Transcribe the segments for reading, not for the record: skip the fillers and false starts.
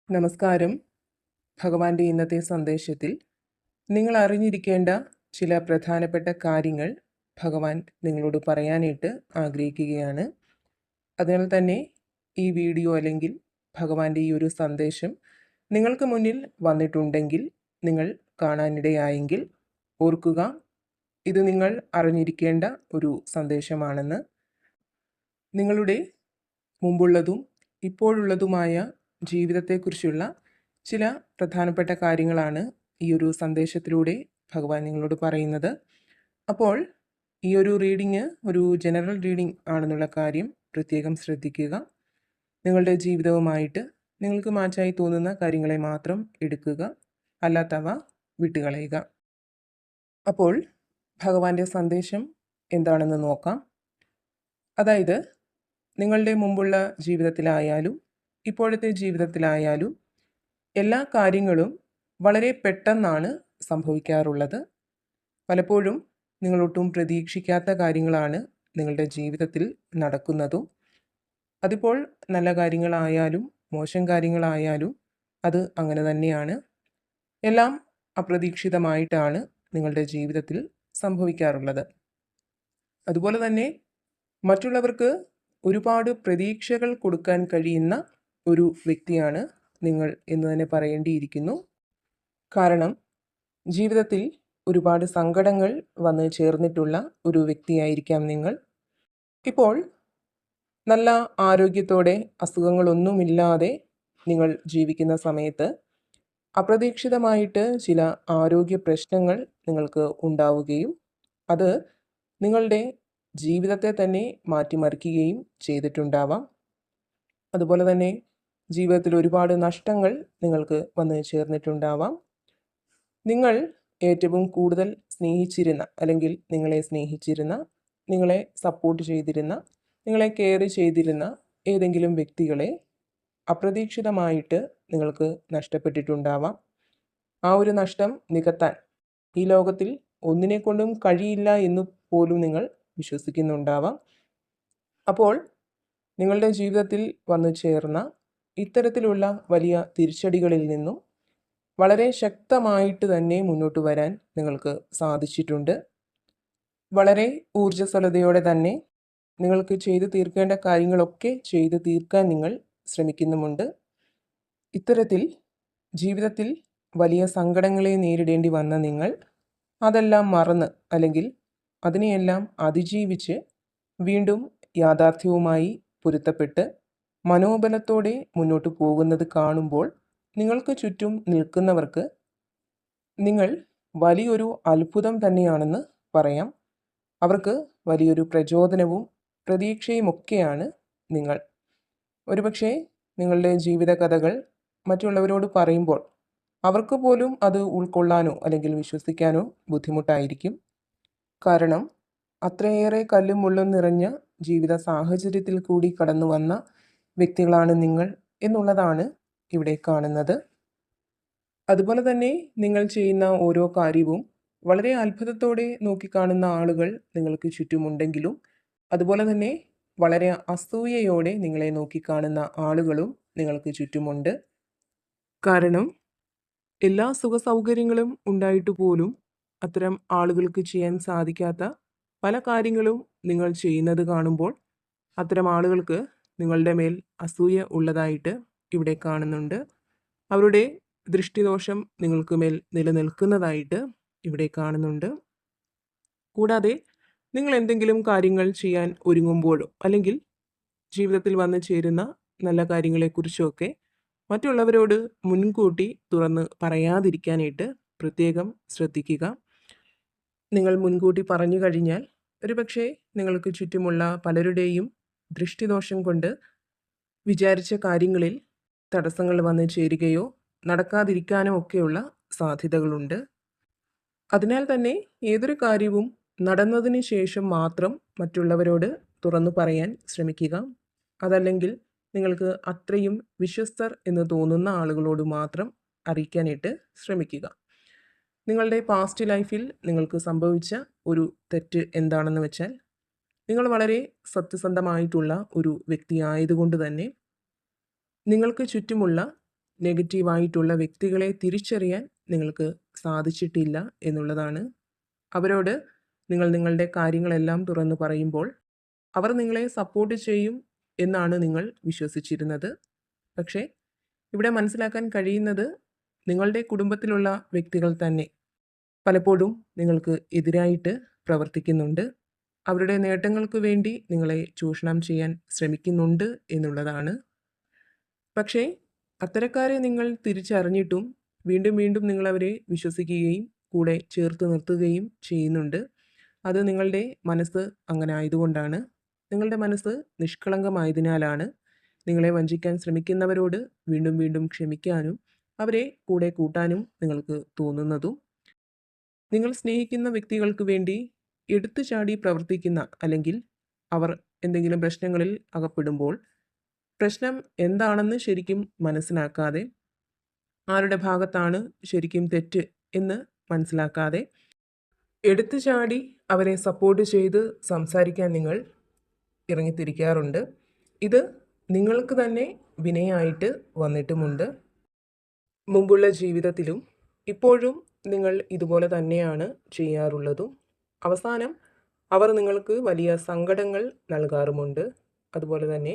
നമസ്കാരം. ഭഗവാന്റെ ഇന്നത്തെ സന്ദേശത്തിൽ നിങ്ങൾ അറിഞ്ഞിരിക്കേണ്ട ചില പ്രധാനപ്പെട്ട കാര്യങ്ങൾ ഭഗവാൻ നിങ്ങളോട് പറയാനായിട്ട് ആഗ്രഹിക്കുകയാണ്. അതിനാൽ തന്നെ ഈ വീഡിയോ അല്ലെങ്കിൽ ഭഗവാന്റെ ഈ ഒരു സന്ദേശം നിങ്ങൾക്ക് മുന്നിൽ വന്നിട്ടുണ്ടെങ്കിൽ, നിങ്ങൾ കാണാനിടയായെങ്കിൽ ഓർക്കുക, ഇത് നിങ്ങൾ അറിഞ്ഞിരിക്കേണ്ട ഒരു സന്ദേശമാണെന്ന്. നിങ്ങളുടെ മുമ്പുള്ളതും ഇപ്പോഴുള്ളതുമായ ജീവിതത്തെക്കുറിച്ചുള്ള ചില പ്രധാനപ്പെട്ട കാര്യങ്ങളാണ് ഈ ഒരു സന്ദേശത്തിലൂടെ ഭഗവാൻ നിങ്ങളോട് പറയുന്നത്. അപ്പോൾ ഈ ഒരു റീഡിങ് ഒരു ജനറൽ റീഡിംഗ് ആണെന്നുള്ള കാര്യം പ്രത്യേകം ശ്രദ്ധിക്കുക. നിങ്ങളുടെ ജീവിതവുമായിട്ട് നിങ്ങൾക്ക് മാച്ചായി തോന്നുന്ന കാര്യങ്ങളെ മാത്രം എടുക്കുക, അല്ലാത്തവ വിട്ടുകളയുക. അപ്പോൾ ഭഗവാന്റെ സന്ദേശം എന്താണെന്ന് നോക്കാം. അതായത്, നിങ്ങളുടെ മുമ്പുള്ള ജീവിതത്തിലായാലും ഇപ്പോഴത്തെ ജീവിതത്തിലായാലും എല്ലാ കാര്യങ്ങളും വളരെ പെട്ടെന്നാണ് സംഭവിക്കാറുള്ളത്. പലപ്പോഴും നിങ്ങളൊട്ടും പ്രതീക്ഷിക്കാത്ത കാര്യങ്ങളാണ് നിങ്ങളുടെ ജീവിതത്തിൽ നടക്കുന്നതും. അതിപ്പോൾ നല്ല കാര്യങ്ങളായാലും മോശം കാര്യങ്ങളായാലും അത് അങ്ങനെ തന്നെയാണ്. എല്ലാം അപ്രതീക്ഷിതമായിട്ടാണ് നിങ്ങളുടെ ജീവിതത്തിൽ സംഭവിക്കാറുള്ളത്. അതുപോലെ തന്നെ മറ്റുള്ളവർക്ക് ഒരുപാട് പ്രതീക്ഷകൾ കൊടുക്കാൻ കഴിയുന്ന ഒരു വ്യക്തിയാണ് നിങ്ങൾ എന്ന് തന്നെ പറയേണ്ടിയിരിക്കുന്നു. കാരണം ജീവിതത്തിൽ ഒരുപാട് സങ്കടങ്ങൾ വന്ന് ചേർന്നിട്ടുള്ള ഒരു വ്യക്തിയായിരിക്കാം നിങ്ങൾ. ഇപ്പോൾ നല്ല ആരോഗ്യത്തോടെ അസുഖങ്ങളൊന്നുമില്ലാതെ നിങ്ങൾ ജീവിക്കുന്ന സമയത്ത് അപ്രതീക്ഷിതമായിട്ട് ചില ആരോഗ്യ പ്രശ്നങ്ങൾ നിങ്ങൾക്ക് ഉണ്ടാവുകയും അത് നിങ്ങളുടെ ജീവിതത്തെ തന്നെ മാറ്റിമറിക്കുകയും ചെയ്തിട്ടുണ്ടാവാം. അതുപോലെ തന്നെ ജീവിതത്തിൽ ഒരുപാട് നഷ്ടങ്ങൾ നിങ്ങൾക്ക് വന്ന് ചേർന്നിട്ടുണ്ടാവാം. നിങ്ങൾ ഏറ്റവും കൂടുതൽ സ്നേഹിച്ചിരുന്ന, അല്ലെങ്കിൽ നിങ്ങളെ സ്നേഹിച്ചിരുന്ന, നിങ്ങളെ സപ്പോർട്ട് ചെയ്തിരുന്ന, നിങ്ങളെ കെയർ ചെയ്തിരുന്ന ഏതെങ്കിലും വ്യക്തികളെ അപ്രതീക്ഷിതമായിട്ട് നിങ്ങൾക്ക് നഷ്ടപ്പെട്ടിട്ടുണ്ടാവാം. ആ ഒരു നഷ്ടം നികത്താൻ ഈ ലോകത്തിൽ ഒന്നിനെക്കൊണ്ടും കഴിയില്ല എന്ന് പോലും നിങ്ങൾ വിശ്വസിക്കുന്നുണ്ടാവാം. അപ്പോൾ നിങ്ങളുടെ ജീവിതത്തിൽ വന്നു ചേർന്ന ഇത്തരത്തിലുള്ള വലിയ തിരിച്ചടികളിൽ നിന്നും വളരെ ശക്തമായിട്ട് തന്നെ മുന്നോട്ട് വരാൻ നിങ്ങൾക്ക് സാധിച്ചിട്ടുണ്ട്. വളരെ ഊർജ്ജസ്വലതയോടെ തന്നെ നിങ്ങൾക്ക് ചെയ്തു തീർക്കേണ്ട കാര്യങ്ങളൊക്കെ ചെയ്തു തീർക്കാൻ നിങ്ങൾ ശ്രമിക്കുന്നുമുണ്ട്. ഇത്തരത്തിൽ ജീവിതത്തിൽ വലിയ സങ്കടങ്ങളെ നേരിടേണ്ടി വന്ന നിങ്ങൾ അതെല്ലാം മറന്ന്, അല്ലെങ്കിൽ അതിനെയെല്ലാം അതിജീവിച്ച് വീണ്ടും യാഥാർത്ഥ്യവുമായി പൊരുത്തപ്പെട്ട് മനോബലത്തോടെ മുന്നോട്ട് പോകുന്നത് കാണുമ്പോൾ നിങ്ങൾക്ക് ചുറ്റും നിൽക്കുന്നവർക്ക് നിങ്ങൾ വലിയൊരു അത്ഭുതം തന്നെയാണെന്ന് പറയാം. അവർക്ക് വലിയൊരു പ്രചോദനവും പ്രതീക്ഷയുമൊക്കെയാണ് നിങ്ങൾ. ഒരുപക്ഷെ നിങ്ങളുടെ ജീവിത കഥകൾ മറ്റുള്ളവരോട് പറയുമ്പോൾ അവർക്ക് പോലും അത് ഉൾക്കൊള്ളാനോ അല്ലെങ്കിൽ വിശ്വസിക്കാനോ ബുദ്ധിമുട്ടായിരിക്കും. കാരണം അത്രയേറെ കല്ലും മുള്ളും നിറഞ്ഞ ജീവിത സാഹചര്യത്തിൽ കൂടി കടന്നു വന്ന വ്യക്തികളാണ് നിങ്ങൾ എന്നുള്ളതാണ് ഇവിടെ കാണുന്നത്. അതുപോലെ തന്നെ നിങ്ങൾ ചെയ്യുന്ന ഓരോ കാര്യവും വളരെ അത്ഭുതത്തോടെ നോക്കിക്കാണുന്ന ആളുകൾ നിങ്ങൾക്ക് ചുറ്റുമുണ്ടെങ്കിലും, അതുപോലെ തന്നെ വളരെ അസൂയയോടെ നിങ്ങളെ നോക്കിക്കാണുന്ന ആളുകളും നിങ്ങൾക്ക് ചുറ്റുമുണ്ട്. കാരണം എല്ലാ സുഖസൗകര്യങ്ങളും ഉണ്ടായിട്ട് പോലും അത്തരം ആളുകൾക്ക് ചെയ്യാൻ സാധിക്കാത്ത പല കാര്യങ്ങളും നിങ്ങൾ ചെയ്യുന്നത് കാണുമ്പോൾ അത്തരം ആളുകൾക്ക് നിങ്ങളുടെ മേൽ അസൂയ ഉള്ളതായിട്ട് ഇവിടെ കാണുന്നുണ്ട്. അവരുടെ ദൃഷ്ടിദോഷം നിങ്ങൾക്ക് മേൽ നിലനിൽക്കുന്നതായിട്ട് ഇവിടെ കാണുന്നുണ്ട്. കൂടാതെ നിങ്ങൾ എന്തെങ്കിലും കാര്യങ്ങൾ ചെയ്യാൻ ഒരുങ്ങുമ്പോഴോ അല്ലെങ്കിൽ ജീവിതത്തിൽ വന്നു ചേരുന്ന നല്ല കാര്യങ്ങളെക്കുറിച്ചൊക്കെ മറ്റുള്ളവരോട് മുൻകൂട്ടി തുറന്ന് പറയാതിരിക്കാനായിട്ട് പ്രത്യേകം ശ്രദ്ധിക്കുക. നിങ്ങൾ മുൻകൂട്ടി പറഞ്ഞു കഴിഞ്ഞാൽ ഒരുപക്ഷെ നിങ്ങൾക്ക് ചുറ്റുമുള്ള പലരുടെയും ദൃഷ്ടിദോഷം കൊണ്ട് വിചാരിച്ച കാര്യങ്ങളിൽ തടസ്സങ്ങൾ വന്നു ചേരുകയോ നടക്കാതിരിക്കാനോ ഒക്കെയുള്ള സാധ്യതകളുണ്ട്. അതിനാൽ തന്നെ ഏതൊരു കാര്യവും നടന്നതിന് ശേഷം മാത്രം മറ്റുള്ളവരോട് തുറന്നു പറയാൻ ശ്രമിക്കുക. അതല്ലെങ്കിൽ നിങ്ങൾക്ക് അത്രയും വിശ്വസ്തർ എന്ന് തോന്നുന്ന ആളുകളോട് മാത്രം അറിയിക്കാനായിട്ട് ശ്രമിക്കുക. നിങ്ങളുടെ പാസ്റ്റ് ലൈഫിൽ നിങ്ങൾക്ക് സംഭവിച്ച ഒരു തെറ്റ് എന്താണെന്ന് വെച്ചാൽ, നിങ്ങൾ വളരെ സത്യസന്ധമായിട്ടുള്ള ഒരു വ്യക്തി ആയതുകൊണ്ട് തന്നെ നിങ്ങൾക്ക് ചുറ്റുമുള്ള നെഗറ്റീവായിട്ടുള്ള വ്യക്തികളെ തിരിച്ചറിയാൻ നിങ്ങൾക്ക് സാധിച്ചിട്ടില്ല എന്നുള്ളതാണ്. അവരോട് നിങ്ങൾ നിങ്ങളുടെ കാര്യങ്ങളെല്ലാം തുറന്നു പറയുമ്പോൾ അവർ നിങ്ങളെ സപ്പോർട്ട് ചെയ്യും എന്നാണ് നിങ്ങൾ വിശ്വസിച്ചിരുന്നത്. പക്ഷേ ഇവിടെ മനസ്സിലാക്കാൻ കഴിയുന്നത് നിങ്ങളുടെ കുടുംബത്തിലുള്ള വ്യക്തികൾ തന്നെ പലപ്പോഴും നിങ്ങൾക്ക് എതിരായിട്ട് പ്രവർത്തിക്കുന്നുണ്ട്. അവരുടെ നേട്ടങ്ങൾക്ക് വേണ്ടി നിങ്ങളെ ചൂഷണം ചെയ്യാൻ ശ്രമിക്കുന്നുണ്ട് എന്നുള്ളതാണ്. പക്ഷേ അത്തരക്കാരെ നിങ്ങൾ തിരിച്ചറിഞ്ഞിട്ടും വീണ്ടും വീണ്ടും നിങ്ങളവരെ വിശ്വസിക്കുകയും കൂടെ ചേർത്ത് നിർത്തുകയും ചെയ്യുന്നുണ്ട്. അത് നിങ്ങളുടെ മനസ്സ് അങ്ങനെ ആയതുകൊണ്ടാണ്. നിങ്ങളുടെ മനസ്സ് നിഷ്കളങ്കമായതിനാലാണ് നിങ്ങളെ വഞ്ചിക്കാൻ ശ്രമിക്കുന്നവരോട് വീണ്ടും വീണ്ടും ക്ഷമിക്കാനും അവരെ കൂടെ കൂട്ടാനും നിങ്ങൾക്ക് തോന്നുന്നതും. നിങ്ങൾ സ്നേഹിക്കുന്ന വ്യക്തികൾക്ക് വേണ്ടി എടുത്തു ചാടി പ്രവർത്തിക്കുന്ന അല്ലെങ്കിൽ അവർ എന്തെങ്കിലും പ്രശ്നങ്ങളിൽ അകപ്പെടുമ്പോൾ പ്രശ്നം എന്താണെന്ന് ശരിക്കും മനസ്സിലാക്കാതെ ആരുടെ ഭാഗത്താണ് ശരിക്കും തെറ്റ് എന്ന് മനസ്സിലാക്കാതെ എടുത്തു ചാടി അവരെ സപ്പോർട്ട് ചെയ്ത് സംസാരിക്കാൻ നിങ്ങൾ ഇറങ്ങിത്തിരിക്കാറുണ്ട്. ഇത് നിങ്ങൾക്ക് തന്നെ വിനയായിട്ട് വന്നിട്ടുമുണ്ട്. മുമ്പുള്ള ജീവിതത്തിലും ഇപ്പോഴും നിങ്ങൾ ഇതുപോലെ തന്നെയാണ് ചെയ്യാറുള്ളതും. അവസാനം അവർ നിങ്ങൾക്ക് വലിയ സങ്കടങ്ങൾ നൽകാറുമുണ്ട്. അതുപോലെ തന്നെ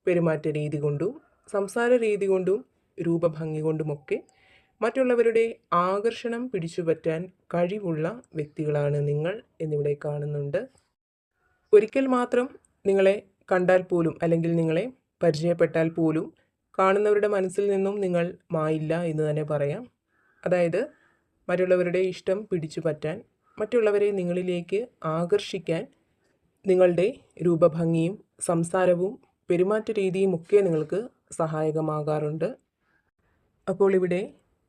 പെരുമാറ്റ രീതി കൊണ്ടും സംസാര രീതി കൊണ്ടും രൂപഭംഗി കൊണ്ടുമൊക്കെ മറ്റുള്ളവരുടെ ആകർഷണം പിടിച്ചുപറ്റാൻ കഴിവുള്ള വ്യക്തികളാണ് നിങ്ങൾ എന്നിവിടെ കാണുന്നുണ്ട്. ഒരിക്കൽ മാത്രം നിങ്ങളെ കണ്ടാൽ പോലും അല്ലെങ്കിൽ നിങ്ങളെ പരിചയപ്പെട്ടാൽ പോലും കാണുന്നവരുടെ മനസ്സിൽ നിന്നും നിങ്ങൾ മായില്ല എന്ന് തന്നെ പറയാം. അതായത് മറ്റുള്ളവരുടെ ഇഷ്ടം പിടിച്ചു പറ്റാൻ, മറ്റുള്ളവരെ നിങ്ങളിലേക്ക് ആകർഷിക്കാൻ നിങ്ങളുടെ രൂപഭംഗിയും സംസാരവും പെരുമാറ്റ രീതിയും ഒക്കെ നിങ്ങൾക്ക് സഹായകമാകാറുണ്ട്. അപ്പോൾ ഇവിടെ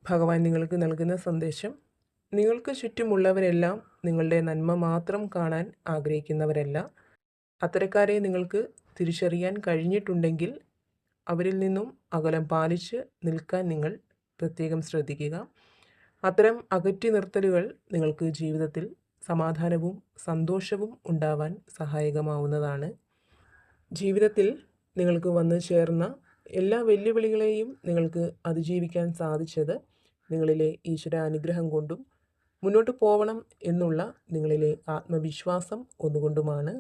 ഭഗവാൻ നിങ്ങൾക്ക് നൽകുന്ന സന്ദേശം, നിങ്ങൾക്ക് ചുറ്റുമുള്ളവരെല്ലാം നിങ്ങളുടെ നന്മ മാത്രം കാണാൻ ആഗ്രഹിക്കുന്നവരല്ല. അത്തരക്കാരെ നിങ്ങൾക്ക് തിരിച്ചറിയാൻ കഴിഞ്ഞിട്ടുണ്ടെങ്കിൽ അവരിൽ നിന്നും അകലം പാലിച്ച് നിൽക്കാൻ നിങ്ങൾ പ്രത്യേകം ശ്രദ്ധിക്കുക. അത്തരം അകറ്റി നിർത്തലുകൾ നിങ്ങൾക്ക് ജീവിതത്തിൽ സമാധാനവും സന്തോഷവും ഉണ്ടാവാൻ സഹായകമാവുന്നതാണ്. ജീവിതത്തിൽ നിങ്ങൾക്ക് വന്നു ചേർന്ന എല്ലാ വെല്ലുവിളികളെയും നിങ്ങൾക്ക് അതിജീവിക്കാൻ സാധിച്ചത് നിങ്ങളിലെ ഈശ്വര അനുഗ്രഹം കൊണ്ടും മുന്നോട്ട് പോകണം എന്നുള്ള നിങ്ങളിലെ ആത്മവിശ്വാസം ഒന്നുകൊണ്ടുമാണ്.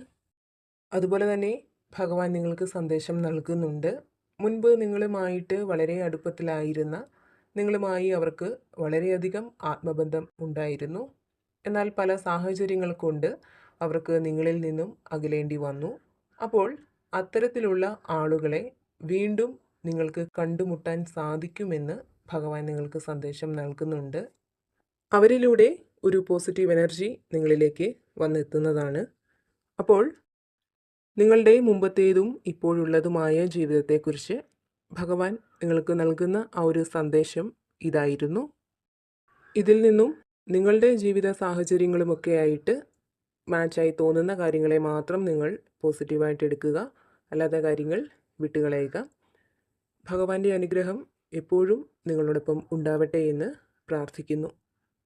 അതുപോലെ തന്നെ ഭഗവാൻ നിങ്ങൾക്ക് സന്ദേശം നൽകുന്നുണ്ട്. മുൻപ് നിങ്ങളുമായിട്ട് വളരെ അടുപ്പത്തിലായിരുന്ന നിങ്ങളുമായി അവർക്ക് വളരെയധികം ആത്മബന്ധം ഉണ്ടായിരുന്നു. എന്നാൽ പല സാഹചര്യങ്ങൾ കൊണ്ട് അവർക്ക് നിങ്ങളിൽ നിന്നും അകലേണ്ടി വന്നു. അപ്പോൾ അത്തരത്തിലുള്ള ആളുകളെ വീണ്ടും നിങ്ങൾക്ക് കണ്ടുമുട്ടാൻ സാധിക്കുമെന്ന് ഭഗവാൻ നിങ്ങൾക്ക് സന്ദേശം നൽകുന്നുണ്ട്. അവരിലൂടെ ഒരു പോസിറ്റീവ് എനർജി നിങ്ങളിലേക്ക് വന്നെത്തുന്നതാണ്. അപ്പോൾ നിങ്ങളുടെ മുമ്പത്തേതും ഇപ്പോഴുള്ളതുമായ ജീവിതത്തെക്കുറിച്ച് ഭഗവാൻ നിങ്ങൾക്ക് നൽകുന്ന ആ ഒരു സന്ദേശം ഇതായിരുന്നു. ഇതിൽ നിന്നും നിങ്ങളുടെ ജീവിത സാഹചര്യങ്ങളുമൊക്കെ ആയിട്ട് മാച്ചായി തോന്നുന്ന കാര്യങ്ങളെ മാത്രം നിങ്ങൾ പോസിറ്റീവായിട്ട് എടുക്കുക, അല്ലാത്ത കാര്യങ്ങൾ വിട്ടുകളയുക. ഭഗവാന്റെ അനുഗ്രഹം എപ്പോഴും നിങ്ങളോടൊപ്പം ഉണ്ടാവട്ടെ എന്ന് പ്രാർത്ഥിക്കുന്നു.